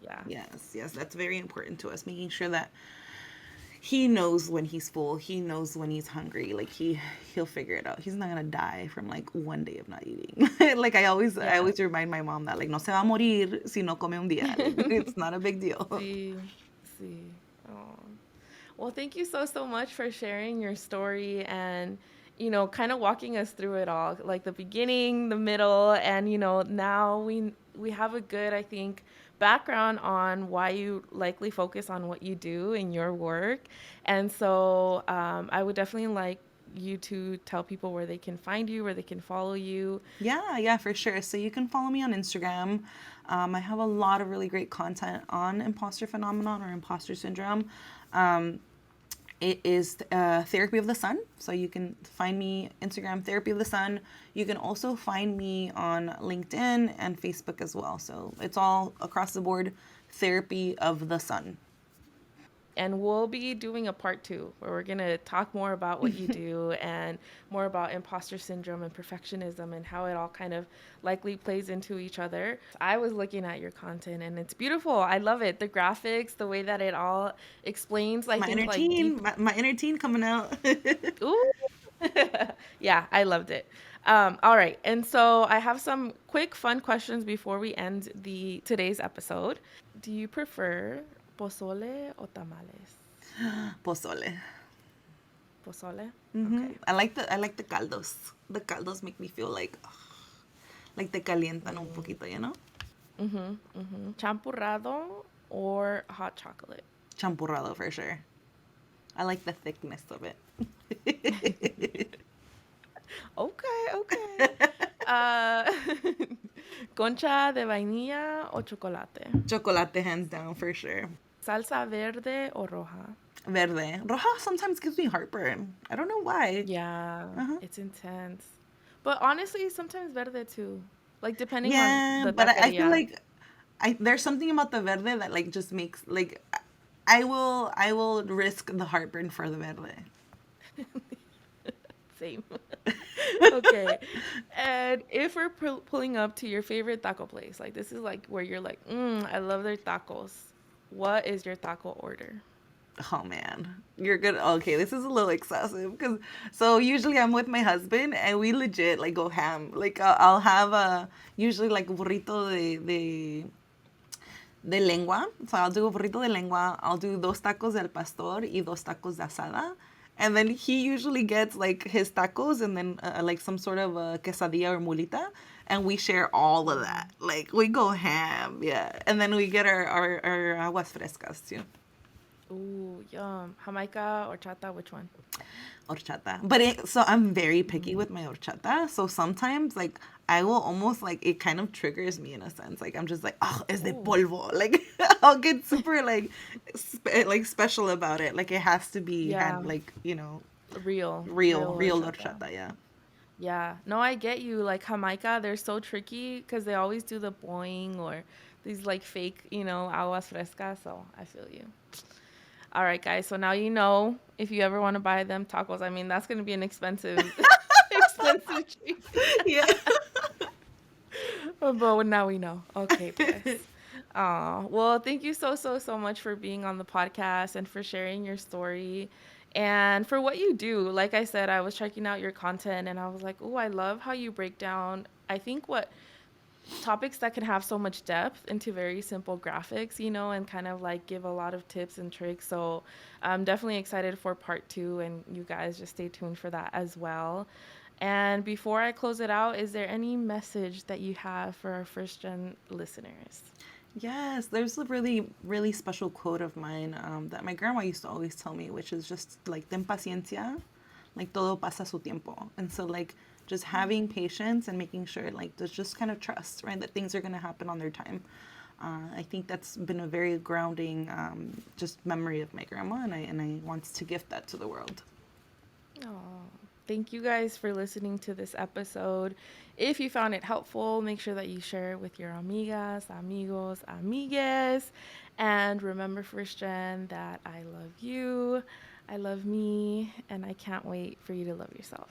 Yeah. Yes, yes. That's very important to us, making sure that he knows when he's full. He knows when he's hungry. Like he'll figure it out. He's not gonna die from like one day of not eating. Like I Yeah. always remind my mom that like no se va a morir si no come un día. Like it's not a big deal. See, see. Oh. Well, thank you so much for sharing your story and, kind of walking us through it all, like the beginning, the middle, and, now we have a good, I think, background on why you likely focus on what you do in your work. And so I would definitely like you to tell people where they can find you, where they can follow you. Yeah, yeah, for sure. So you can follow me on Instagram. I have a lot of really great content on imposter phenomenon or imposter syndrome. Um, It is Therapy of the Sun. So you can find me Instagram Therapy of the Sun. You can also find me on LinkedIn and Facebook as well. So it's all across the board Therapy of the Sun. And we'll be doing a part two where we're going to talk more about what you do and more about imposter syndrome and perfectionism and how it all kind of likely plays into each other. I was looking at your content and it's beautiful. I love it. The graphics, the way that it all explains, I think, like deep. My inner teen coming out. Ooh. Yeah, I loved it. All right. And so I have some quick fun questions before we end the today's episode. Do you prefer pozole or tamales? Pozole. Pozole? Okay. I like the caldos. The caldos make me feel like te calientan un poquito, you know? Champurrado or hot chocolate? Champurrado for sure. I like the thickness of it. Okay, okay. Uh, concha de vainilla o chocolate? Chocolate hands down for sure. Salsa verde o roja? Verde. Roja sometimes gives me heartburn. I don't know why. Yeah, Uh-huh. it's intense. But honestly, sometimes verde too. Like depending on Yeah, the but I feel taqueria. like there's something about the verde that like just makes like I will risk the heartburn for the verde. Same. Okay. And if we're pulling up to your favorite taco place, like this is like where you're like, I love their tacos. What is your taco order? Oh man, you're good. Okay, this is a little excessive because so usually I'm with my husband and we legit like go ham. Like I'll have a usually like burrito de lengua. So I'll do a burrito de lengua. I'll do dos tacos del pastor y dos tacos de asada. And then he usually gets like his tacos and then like some sort of a quesadilla or mulita. And we share all of that. Like we go ham, yeah. And then we get our aguas frescas too. Ooh, yum. Jamaica or chata, which one? Horchata. But so I'm very picky with my horchata. So sometimes like I will almost like it kind of triggers me in a sense. Like I'm just like, oh, es de Oh, polvo. Like I'll get super like like special about it. Like it has to be yeah. hand like you know Real real horchata. horchata. Yeah. Yeah. No, I get you. Like Jamaica, they're so tricky because they always do the boing or these like fake, aguas frescas. So I feel you. All right, guys. So now you know if you ever want to buy them tacos. I mean, that's going to be an expensive, expensive treat. Yeah. But now we know. Okay, pues. Well, thank you so much for being on the podcast and for sharing your story and for what you do. Like I said, I was checking out your content and I was like, oh, I love how you break down. I think what topics that can have so much depth into very simple graphics, and kind of like give a lot of tips and tricks. So I'm definitely excited for part two, and you guys just stay tuned for that as well. And before I close it out, is there any message that you have for our first gen listeners? Yes, there's a really, really special quote of mine that my grandma used to always tell me, which is just like, ten paciencia, like, todo pasa su tiempo. And so, like, just having patience and making sure, like, there's just kind of trust, right, that things are going to happen on their time. I think that's been a very grounding just memory of my grandma, and I want to gift that to the world. Oh, thank you guys for listening to this episode. If you found it helpful, make sure that you share it with your amigas, amigos, amigues. And remember, first gen, that I love you, I love me, and I can't wait for you to love yourself.